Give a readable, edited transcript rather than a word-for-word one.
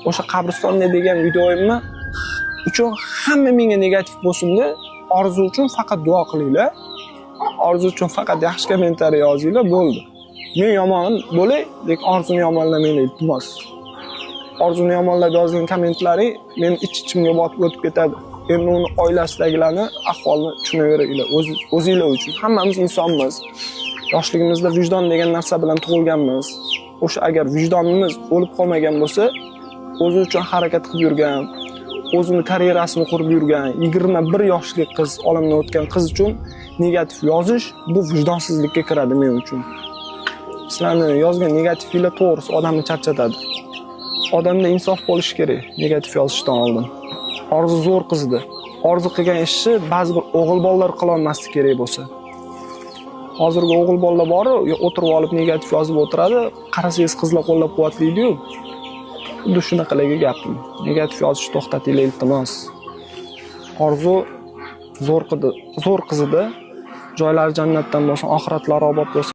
O'sha qabristonda degan videoyimni uchun hamma menga negativ bo'lsin-da, orzu uchun faqat duo qilinglar. Orzu uchun faqat yaxshi kommentariy yozinglar, bo'ldi. Men yomon bo'lay, lekin orzuni yomonlamanglar, iltimos. Orzuni yomonlab yozgan kommentlaring meni ich-ichimga botib o'tib ketadi. Endi uni oilasidagilarni ahvolini tushunaveringlar. O'zinglar uchun hammamiz insonmiz. Yoshligimizda vijdon degan narsa bilan tug'ilganmiz. O'sha agar vijdonimiz o'lib qolmagan bo'lsa, o'zi uchun harakat qilib yurgan, o'zini karyerasini qurib yurgan 21 yoshli qiz, olamdan o'tgan qiz uchun negativ yozish bu vijdonsizlikka kiradi men uchun. Sizlarning yozgan negativinglar to'g'risi odamni charchatadi. Odamda insof bo'lishi kerak negativ yozishdan oldin. Orzu zo'r qizdi. Orzu qilgan ishni ba'zi bir o'g'il bolalar qila olmasdi kerak bo'lsa. Hozirgi o'g'il bolalar bor, o'tirib olib negativ yozib o'tiradi, qarasangiz qizlar qo'llab-quvvatlaydi-yu. Xuddi shunaqalarga gapim. Negativ yozishni to'xtatinglar iltimos. Orzu zo'r qizida, joylari jannatdan bo'lsin, oxiratlari obod bo'lsin.